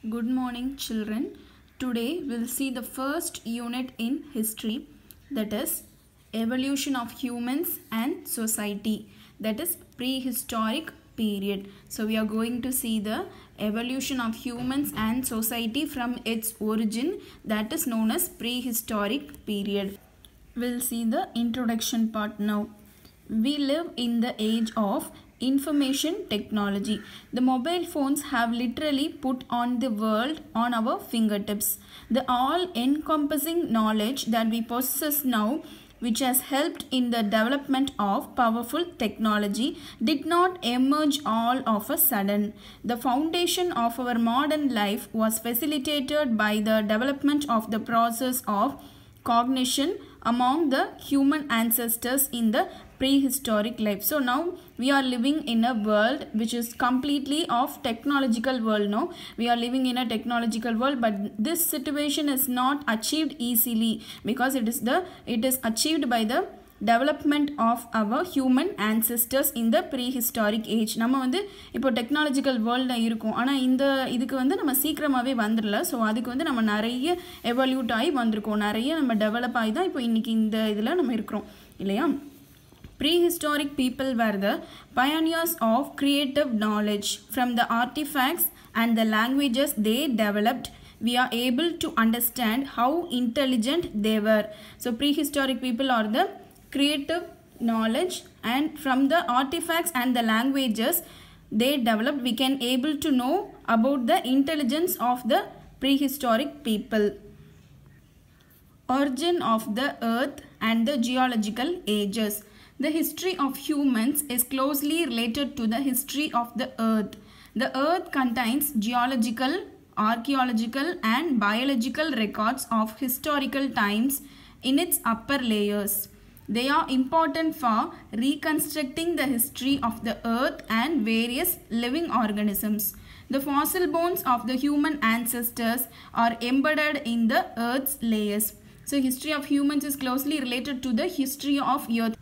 Good morning, children. Today we'll see the first unit in history, that is evolution of humans and society, that is prehistoric period. So we are going to see the evolution of humans and society from its origin, that is known as prehistoric period. We'll see the introduction part now. We live in the age of information technology. The mobile phones have literally put on the world on our fingertips. The all-encompassing knowledge that we possess now, which has helped in the development of powerful technology, did not emerge all of a sudden. The foundation of our modern life was facilitated by the development of the process of cognition among the human ancestors in the prehistoric life. So now we are living in a world which is completely of technological world now. We are living in a technological world, but this situation is not achieved easily because it is achieved by the development of our human ancestors in the prehistoric age. நம்ம வந்து இப்போ technological வேர்ல்டில் இருக்கும், ஆனால் இதுக்கு வந்து நம்ம சீக்கிரமாகவே வந்துடல. ஸோ அதுக்கு வந்து நம்ம நிறைய எவல்யூட் ஆகி வந்திருக்கோம், நிறைய நம்ம டெவலப் ஆகி தான் இப்போ இன்றைக்கி இந்த இதில் நம்ம இருக்கிறோம் இல்லையா. Prehistoric people were the pioneers of creative knowledge. From the artifacts and the languages they developed, we are able to understand how intelligent they were. So prehistoric people are the creative knowledge, and from the artifacts and the languages they developed, we can able to know about the intelligence of the prehistoric people. Origin of the earth and the geological ages. The history of humans is closely related to the history of the earth. The earth contains geological, archaeological and biological records of historical times in its upper layers. They are important for reconstructing the history of the earth and various living organisms. The fossil bones of the human ancestors are embedded in the earth's layers. So history of humans is closely related to the history of earth.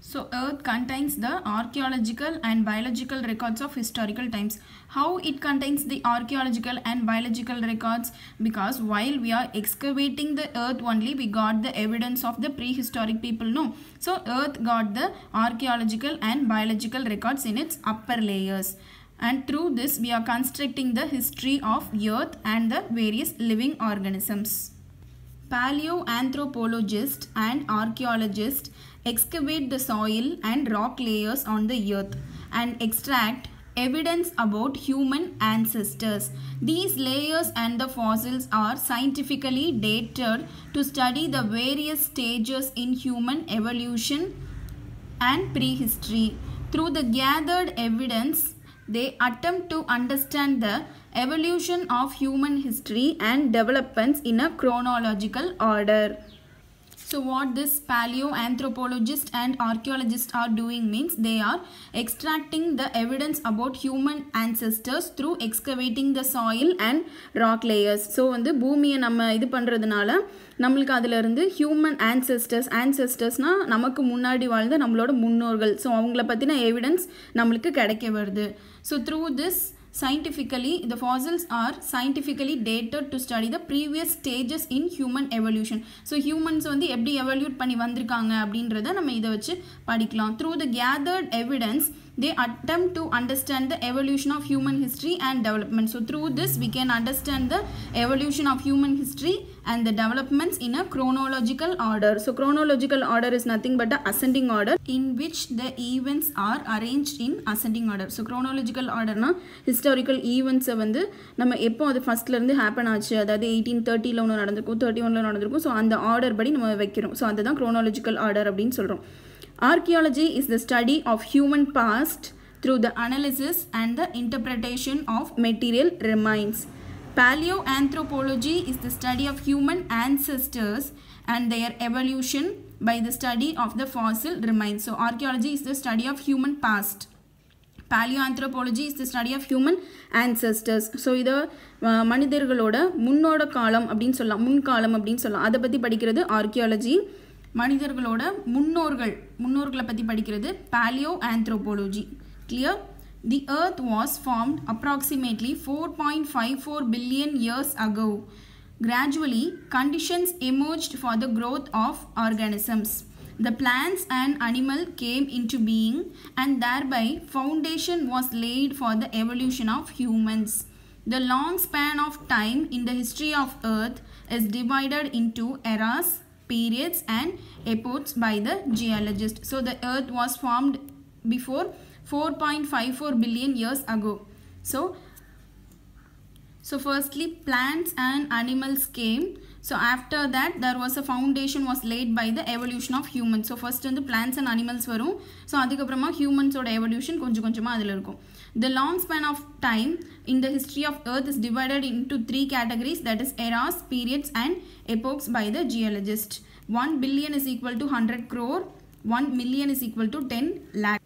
So earth contains the archaeological and biological records of historical times. How it contains the archaeological and biological records? Because while we are excavating the earth only, we got the evidence of the prehistoric people, no? So earth got the archaeological and biological records in its upper layers. And through this we are constructing the history of earth and the various living organisms. Paleoanthropologists and archaeologists excavate the soil and rock layers on the earth and extract evidence about human ancestors. These layers and the fossils are scientifically dated to study the various stages in human evolution and prehistory. Through the gathered evidence, they attempt to understand the evolution of human history and developments in a chronological order. So what this paleoanthropologists and archaeologists are doing means they are extracting the evidence about human ancestors through excavating the soil and rock layers. So வந்து பூமியை நம்ம இது பண்ணுறதுனால நம்மளுக்கு அதில் இருந்து human ancestors நமக்கு முன்னாடி வாழ்ந்த நம்மளோட முன்னோர்கள், ஸோ அவங்கள பற்றின எவிடன்ஸ் நம்மளுக்கு கிடைக்க வருது. So through this scientifically, the fossils are scientifically dated to study the previous stages in human evolution. So humans வந்து எப்படி evolve பண்ணி வந்திருக்காங்க அப்படின்றத நம்ம இதை வச்சு படிக்கலாம். Through the gathered evidence, they attempt to understand the evolution of human history and development. So through this we can understand the evolution of human history and the developments in a chronological order. So chronological order is nothing but the ascending order in which the events are arranged in ascending order. So chronological order na historical events வந்து நம்ம எப்போ அது ஃபர்ஸ்ட்ல இருந்து happen ஆச்சு, அதாவது 1830ல ஒன்று நடந்திருக்கும், 31ல நடந்திருக்கும், ஸோ அந்த ஆர்டர் படி நம்ம வைக்கிறோம். ஸோ அதுதான் chronological order அப்படின்னு சொல்கிறோம். Archaeology is the study of human past through the analysis and the interpretation of material remains. Paleoanthropology is the study of human ancestors and their evolution by the study of the fossil remains. So archaeology is the study of human past. Paleoanthropology is the study of human ancestors. So இதை மனிதர்களோட முன்னோட காலம் அப்படின்னு சொல்லலாம், முன்காலம் அப்படின்னு சொல்லலாம். அதை பற்றி படிக்கிறது ஆர்கியாலஜி. மனிதர்களோட முன்னோர்களை பற்றி படிக்கிறது paleo anthropology. Clear? The earth was formed approximately 4.54 billion years ago. Gradually, conditions emerged for the growth of organisms. The plants and animal came into being, and thereby foundation was laid for the evolution of humans. The long span of time in the history of earth is divided into eras, periods and epochs by the geologist. So the earth was formed before 4.54 billion years ago. So firstly plants and animals came. So after that there was a foundation was laid by the evolution of humans. So first the plants and animals varum. So adukapprama humans oda evolution konjama adula irukum. The long span of time in the history of earth is divided into three categories, that is eras, periods and epochs by the geologist. 1 billion is equal to 100 crore, 1 million is equal to 10 lakh.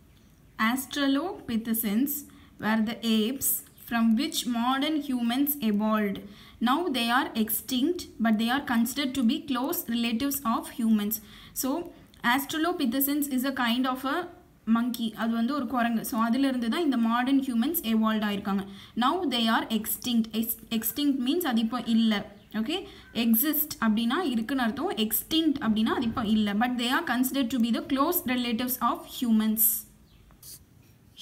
Australopithecines were the apes from which modern humans evolved. Now they are extinct, but they are considered to be close relatives of humans. So Australopithecines is a kind of a monkey. அது வந்து ஒரு குரங்கு. So அதிலிருந்து தான் இந்த modern humans evolved ஆயிருக்காங்க. Now they are extinct. Extinct means அது இப்போ இல்லை. Okay, exist அப்படினா இருக்குன்னு அர்த்தம். Extinct அப்படினா அது இப்போ இல்லை. But they are considered to be the close relatives of humans.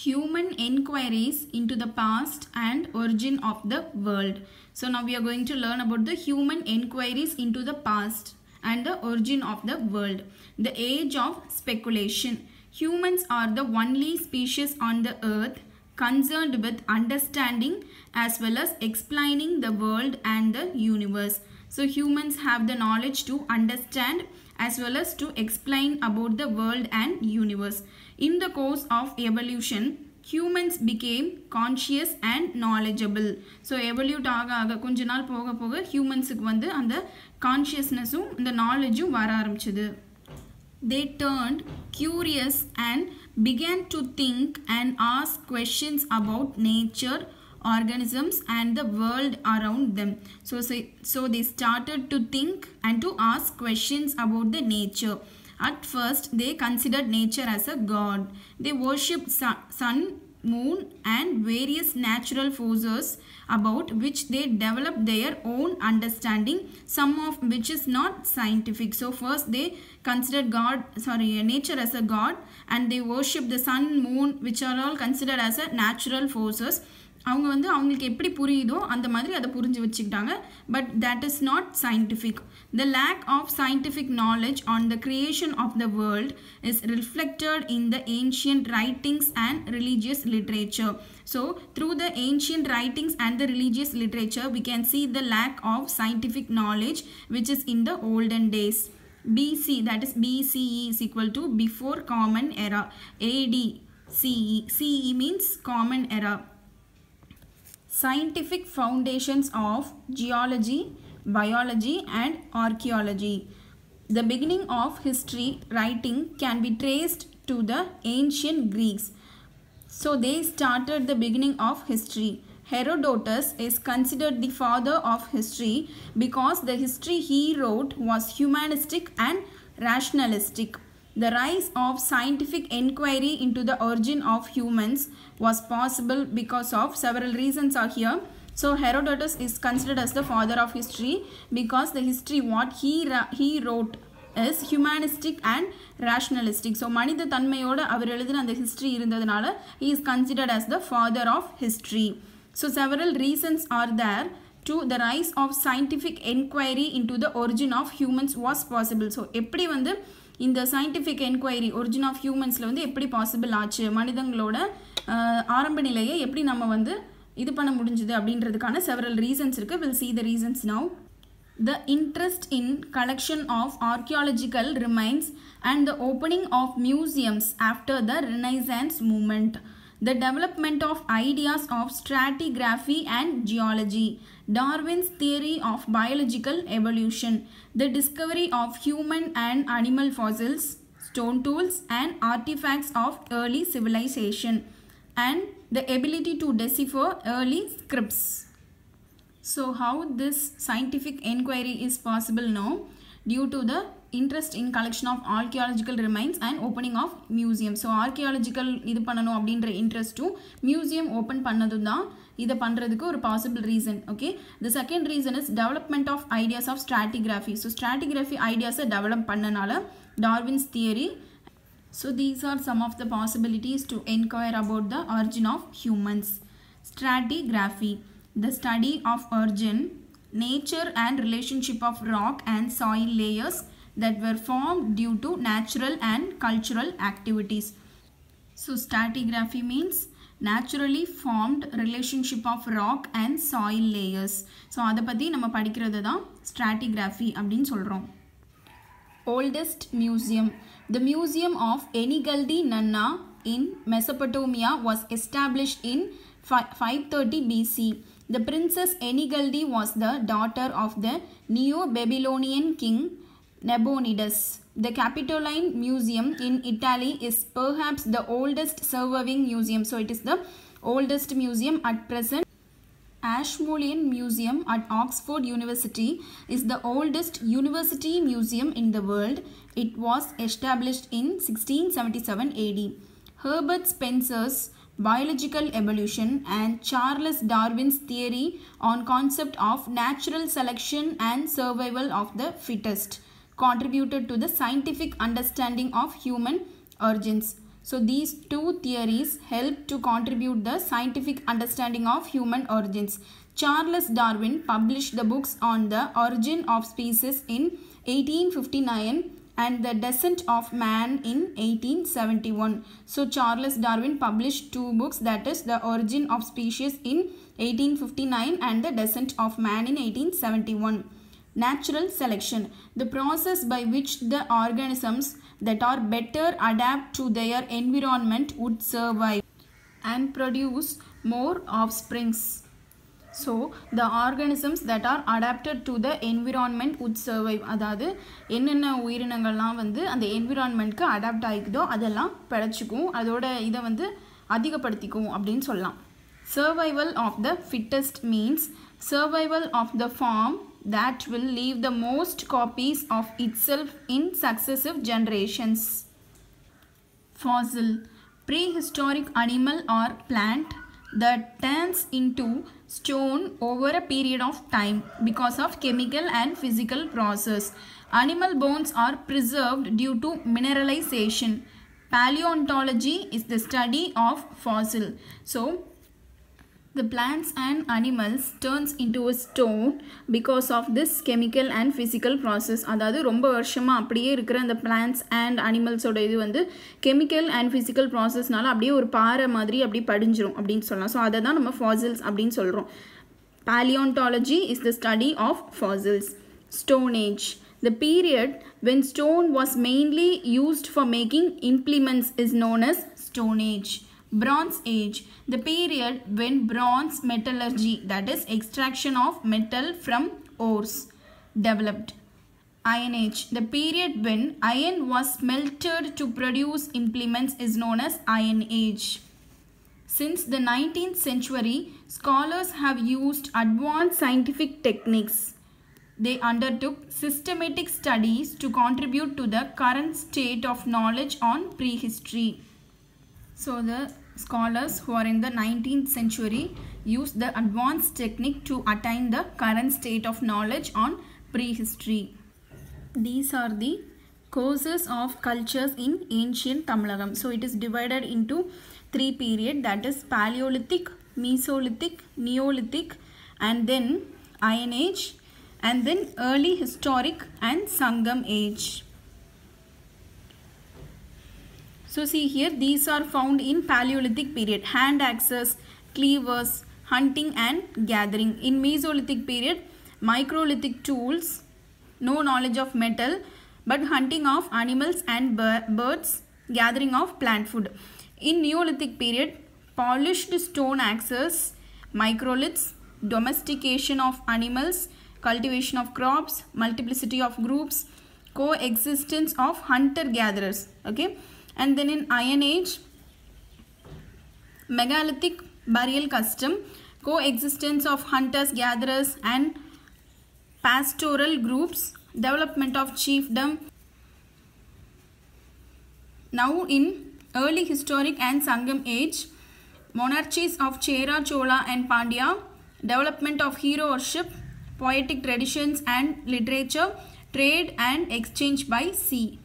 Human inquiries into the past and origin of the world. So now we are going to learn about the human inquiries into the past and the origin of the world. The age of speculation. Humans are the only species on the earth concerned with understanding as well as explaining the world and the universe. So humans have the knowledge to understand as well as to explain about the world and universe. In the course of evolution, humans became conscious and knowledgeable. So evolute ஆக கொஞ்ச நாள் போக போக humans-க்கு வந்து அந்த consciousness-உம் அந்த knowledge-உம் வர ஆரம்பிச்சது. They turned curious and began to think and ask questions about nature, organisms and the world around them. So they started to think and to ask questions about the nature. At first they considered nature as a god. They worshipped sun, moon and various natural forces about which they developed their own understanding, some of which is not scientific. So first they considered nature as a god, and they worship the sun, moon, which are all considered as a natural forces. அவங்க வந்து அவங்களுக்கு எப்படி புரியுதோ அந்த மாதிரி அதை புரிஞ்சு வச்சுக்கிட்டாங்க. But that is not scientific. The lack of scientific knowledge on the creation of the world is reflected in the ancient writings and religious literature. So through the ancient writings and the religious literature we can see the lack of scientific knowledge which is in the olden days. BC, that is BCE, is equal to before common era. AD CE, CE means common era. Scientific foundations of geology, biology and archaeology. The beginning of history writing can be traced to the ancient Greeks. So they started the beginning of history. Herodotus is considered the father of history because the history he wrote was humanistic and rationalistic. The rise of scientific inquiry into the origin of humans was possible because of several reasons are here. So Herodotus is considered as the father of history because the history what he wrote is humanistic and rationalistic. So மனித தன்மையோட அவர் எழுதின அந்த history இருந்ததனால he is considered as the father of history. So several reasons are there to the rise of scientific inquiry into the origin of humans was possible. So எப்படி வந்து இந்த scientific inquiry origin of humans வந்து எப்படி possible ஆச்சு, மனிதங்களோட ஆரம்ப நிலையை எப்படி நம்ம வந்து இது பண்ண முடிஞ்சது அப்படின்றதுக்கான several reasons இருக்கு. We'll see the reasons now. The interest in collection of archaeological remains and the opening of museums after the Renaissance movement. The development of ideas of stratigraphy and geology, Darwin's theory of biological evolution, the discovery of human and animal fossils, stone tools and artifacts of early civilization, and the ability to decipher early scripts. So how this scientific inquiry is possible now? Due to the interest in collection of archaeological remains and opening of museum. So archaeological இது பண்ணனும் அப்படிங்கற interest museum open பண்ணதுதான் இத பண்றதுக்கு ஒரு possible reason. Okay, the second reason is development of ideas of stratigraphy. So stratigraphy ideas develop பண்ணனால Darwin's theory. So these are some of the possibilities to inquire about the origin of humans. Stratigraphy, the study of origin, nature and relationship of rock and soil layers that were formed due to natural and cultural activities. So stratigraphy means naturally formed relationship of rock and soil layers. So அதை பத்தி நம்ம படிக்கிறது தான் stratigraphy அப்படின்னு சொல்றோம். Oldest museum. The museum of Enigaldi Nanna in Mesopotamia was established in 530 BC. The princess Enigaldi was the daughter of the Neo-Babylonian king Nabonidus. The Capitoline Museum in Italy is perhaps the oldest surviving museum. So it is the oldest museum at present. Ashmolean Museum at Oxford University is the oldest university museum in the world. It was established in 1677 AD. Herbert Spencer's Biological Evolution and Charles Darwin's theory on concept of natural selection and survival of the fittest contributed to the scientific understanding of human origins. So these two theories helped to contribute the scientific understanding of human origins. Charles Darwin published the books on the origin of species in 1859 and the descent of man in 1871. So Charles Darwin published two books, that is the origin of species in 1859 and the descent of man in 1871. Natural selection, the process by which the organisms that are better adapt to their environment would survive and produce more offsprings. So the organisms that are adapted to the environment would survive. அதாவது என்னென்ன உயிரினங்கள்லாம் வந்து அந்த என்விரான்மெண்ட்க்கு adapt ஆகிக்குதோ அதெல்லாம் பிழைச்சிக்கும், அதோட இதை வந்து அதிகப்படுத்திக்கும் அப்படின்னு சொல்லலாம். Survival of the fittest means survival of the form that will leave the most copies of itself in successive generations. Fossil, prehistoric animal or plant that turns into stone over a period of time because of chemical and physical process. Animal bones are preserved due to mineralization. Paleontology is the study of fossil. So the plants and animals turns into a stone because of this chemical and physical process. அதாவது ரொம்ப வருஷமா அப்படியே இருக்கிற அந்த plants and animalsோட இது வந்து chemical and physical processனால அப்படியே ஒரு பாறை மாதிரி அப்படியே படிஞ்சிரும் அப்படின்னு சொல்லலாம். ஸோ அதை தான் நம்ம fossils அப்படின்னு சொல்கிறோம். Paleontology is the study of fossils. Stone Age, the period when stone was mainly used for making implements is known as Stone Age. Bronze Age, the period when bronze metallurgy, that is extraction of metal from ores, developed. Iron Age, the period when iron was smelted to produce implements is known as Iron Age. Since the 19th century, scholars have used advanced scientific techniques. They undertook systematic studies to contribute to the current state of knowledge on prehistory. So the scholars who are in the 19th century used the advanced technique to attain the current state of knowledge on prehistory. These are the courses of cultures in ancient Tamilagam. So it is divided into three periods, that is Paleolithic, Mesolithic, Neolithic, and then Iron Age, and then Early Historic and Sangam Age. So see here, these are found in Paleolithic period. Hand axes, cleavers, hunting and gathering. In Mesolithic period, microlithic tools, no knowledge of metal, but hunting of animals and birds, gathering of plant food. In Neolithic period, polished stone axes, microliths, domestication of animals, cultivation of crops, multiplicity of groups, coexistence of hunter-gatherers. Okay. And then in Iron Age, megalithic burial custom, coexistence of hunters, gatherers and pastoral groups, development of chiefdom, Now in early historic and Sangam age, monarchies of Chera, Chola and Pandya, development of hero worship, poetic traditions and literature, trade and exchange by sea.